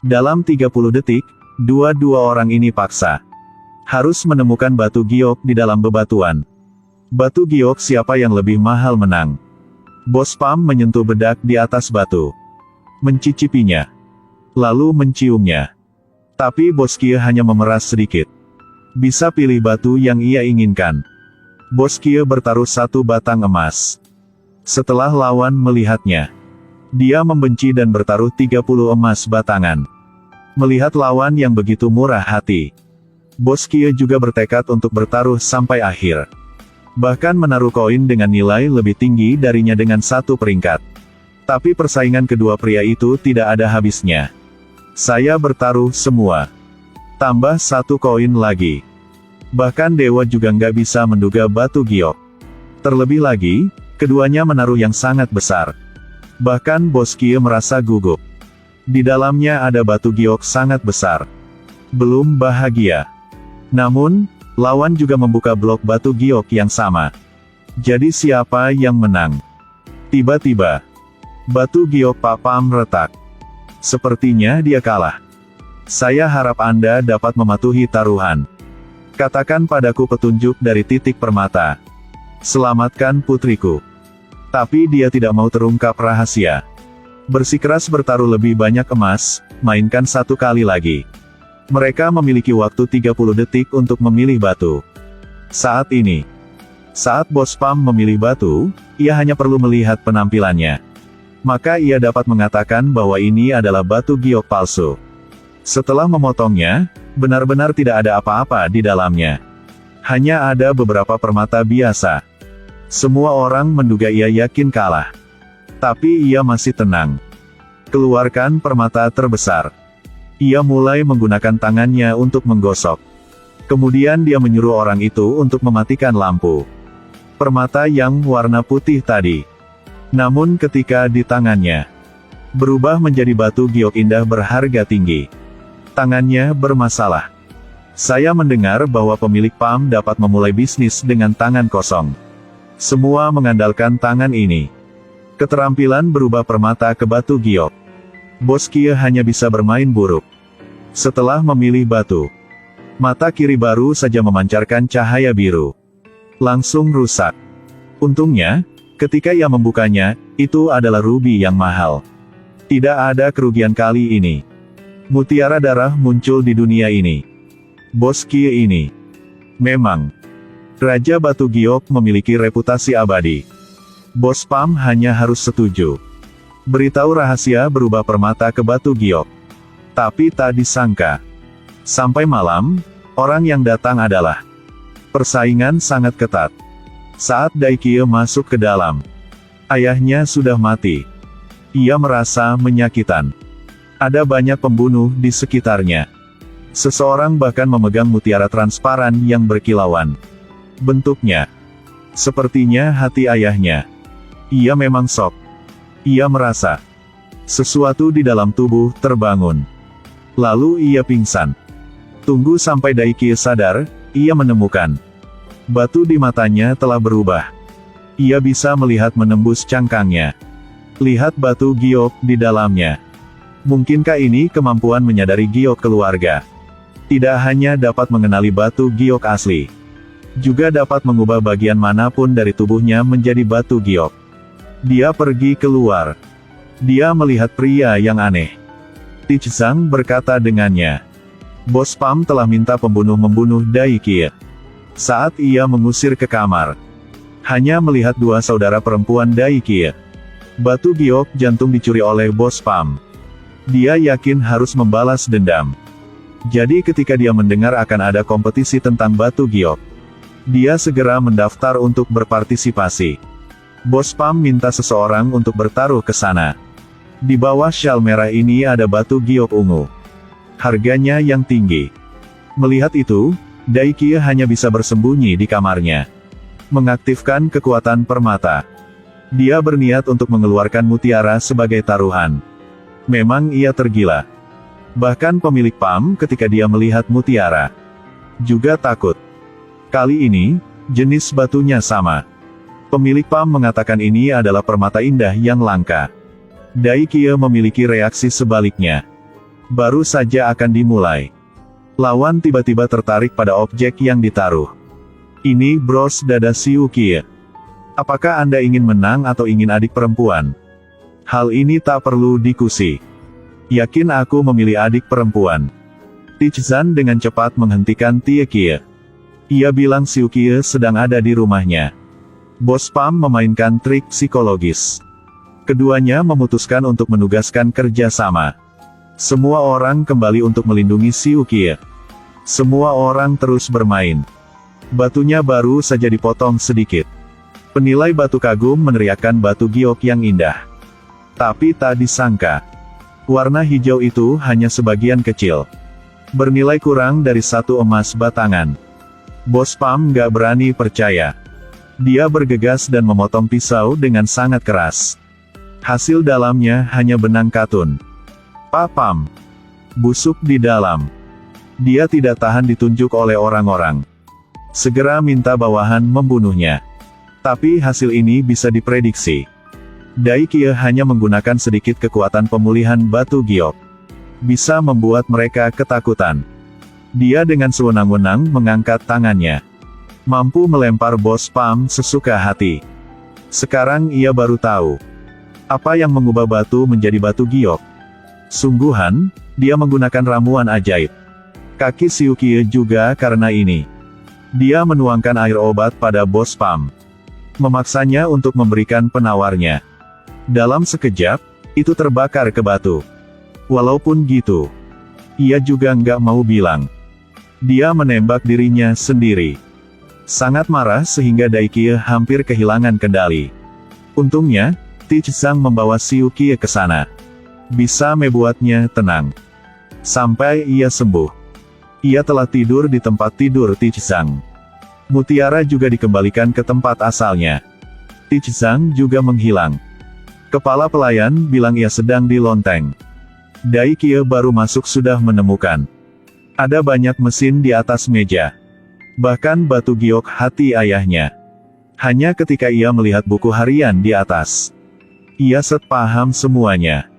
Dalam 30 detik, dua orang ini paksa harus menemukan batu giok di dalam bebatuan. Batu giok siapa yang lebih mahal menang. Bos Pam menyentuh bedak di atas batu, mencicipinya, lalu menciumnya. Tapi Bos Kie hanya memeras sedikit. Bisa pilih batu yang ia inginkan. Bos Kie bertaruh 1 batang emas. Setelah lawan melihatnya, dia membenci dan bertaruh 30 emas batangan. Melihat lawan yang begitu murah hati, Bos Kie juga bertekad untuk bertaruh sampai akhir. Bahkan menaruh koin dengan nilai lebih tinggi darinya dengan 1 peringkat. Tapi persaingan kedua pria itu tidak ada habisnya. Saya bertaruh semua. Tambah 1 koin lagi. Bahkan dewa juga nggak bisa menduga batu giok. Terlebih lagi, keduanya menaruh yang sangat besar. Bahkan Bos Kie merasa gugup. Di dalamnya ada batu giok sangat besar. Belum bahagia. Namun, lawan juga membuka blok batu giok yang sama. Jadi siapa yang menang? Tiba-tiba, batu giok Pak Pam retak. Sepertinya dia kalah. Saya harap Anda dapat mematuhi taruhan. Katakan padaku petunjuk dari titik permata. Selamatkan putriku. Tapi dia tidak mau terungkap rahasia. Bersikeras bertaruh lebih banyak emas, mainkan 1 kali lagi. Mereka memiliki waktu 30 detik untuk memilih batu. Saat ini, saat Bos Pam memilih batu, ia hanya perlu melihat penampilannya. Maka ia dapat mengatakan bahwa ini adalah batu giok palsu. Setelah memotongnya, benar-benar tidak ada apa-apa di dalamnya. Hanya ada beberapa permata biasa. Semua orang menduga ia yakin kalah. Tapi ia masih tenang. Keluarkan permata terbesar. Ia mulai menggunakan tangannya untuk menggosok. Kemudian dia menyuruh orang itu untuk mematikan lampu. Permata yang warna putih tadi. Namun ketika di tangannya, berubah menjadi batu giok indah berharga tinggi. Tangannya bermasalah. Saya mendengar bahwa pemilik Pam dapat memulai bisnis dengan tangan kosong. Semua mengandalkan tangan ini. Keterampilan berubah permata ke batu giok. Bos Kie hanya bisa bermain buruk. Setelah memilih batu, mata kiri baru saja memancarkan cahaya biru. Langsung rusak. Untungnya, ketika ia membukanya, itu adalah rubi yang mahal. Tidak ada kerugian kali ini. Mutiara darah muncul di dunia ini. Bos Kie ini memang Raja Batu Giok memiliki reputasi abadi. Bos Pam hanya harus setuju. Beritahu rahasia berubah permata ke batu giok. Tapi tak disangka. Sampai malam, orang yang datang adalah. Persaingan sangat ketat. Saat Daikie masuk ke dalam, ayahnya sudah mati. Ia merasa menyakitan. Ada banyak pembunuh di sekitarnya. Seseorang bahkan memegang mutiara transparan yang berkilauan. Bentuknya sepertinya hati ayahnya. Ia memang shock. Ia merasa sesuatu di dalam tubuh terbangun. Lalu ia pingsan. Tunggu sampai Daikie sadar, ia menemukan batu di matanya telah berubah. Ia bisa melihat menembus cangkangnya. Lihat batu giok di dalamnya. Mungkinkah ini kemampuan menyadari giok keluarga? Tidak hanya dapat mengenali batu giok asli, juga dapat mengubah bagian manapun dari tubuhnya menjadi batu giok. Dia pergi keluar. Dia melihat pria yang aneh. Tich Zhang berkata dengannya. Bos Pam telah minta pembunuh membunuh Daikie. Saat ia mengusir ke kamar, hanya melihat 2 saudara perempuan Daikie. Batu giok jantung dicuri oleh Bos Pam. Dia yakin harus membalas dendam. Jadi ketika dia mendengar akan ada kompetisi tentang batu giok, dia segera mendaftar untuk berpartisipasi. Bos Pam minta seseorang untuk bertaruh ke sana. Di bawah syal merah ini ada batu giok ungu. Harganya yang tinggi. Melihat itu, Daikie hanya bisa bersembunyi di kamarnya. Mengaktifkan kekuatan permata. Dia berniat untuk mengeluarkan mutiara sebagai taruhan. Memang ia tergila. Bahkan pemilik Pam ketika dia melihat mutiara juga takut. Kali ini, jenis batunya sama. Pemilik Pam mengatakan ini adalah permata indah yang langka. Daikie memiliki reaksi sebaliknya. Baru saja akan dimulai. Lawan tiba-tiba tertarik pada objek yang ditaruh. Ini bros dada Siu Kie. Apakah Anda ingin menang atau ingin adik perempuan? Hal ini tak perlu diskusi. Yakin aku memilih adik perempuan. Tichzan dengan cepat menghentikan Tie Kie. Ia bilang Siu Kie sedang ada di rumahnya. Bos Pam memainkan trik psikologis. Keduanya memutuskan untuk menugaskan kerja sama. Semua orang kembali untuk melindungi Siu Kie. Semua orang terus bermain. Batunya baru saja dipotong sedikit. Penilai batu kagum meneriakkan batu giok yang indah. Tapi tak disangka, warna hijau itu hanya sebagian kecil. Bernilai kurang dari 1 emas batangan. Bos Pam gak berani percaya. Dia bergegas dan memotong pisau dengan sangat keras. Hasil dalamnya hanya benang katun. Pak Pam busuk di dalam. Dia tidak tahan ditunjuk oleh orang-orang. Segera minta bawahan membunuhnya. Tapi hasil ini bisa diprediksi. Dai Kie hanya menggunakan sedikit kekuatan pemulihan batu giok. Bisa membuat mereka ketakutan. Dia dengan sewenang-wenang mengangkat tangannya. Mampu melempar Bos Pam sesuka hati. Sekarang ia baru tahu. Apa yang mengubah batu menjadi batu giok? Sungguhan, dia menggunakan ramuan ajaib. Kaki Siu Kie juga karena ini. Dia menuangkan air obat pada Bos Pam. Memaksanya untuk memberikan penawarnya. Dalam sekejap, itu terbakar ke batu. Walaupun gitu, ia juga nggak mau bilang. Dia menembak dirinya sendiri. Sangat marah sehingga Dai Kie hampir kehilangan kendali. Untungnya, Tichzang membawa Siu Kie ke sana. Bisa membuatnya tenang. Sampai ia sembuh. Ia telah tidur di tempat tidur Tichzang. Mutiara juga dikembalikan ke tempat asalnya. Tichzang juga menghilang. Kepala pelayan bilang ia sedang di lonteng. Dai Kie baru masuk sudah menemukan. Ada banyak mesin di atas meja. Bahkan batu giok hati ayahnya. Hanya ketika ia melihat buku harian di atas. Ia paham semuanya.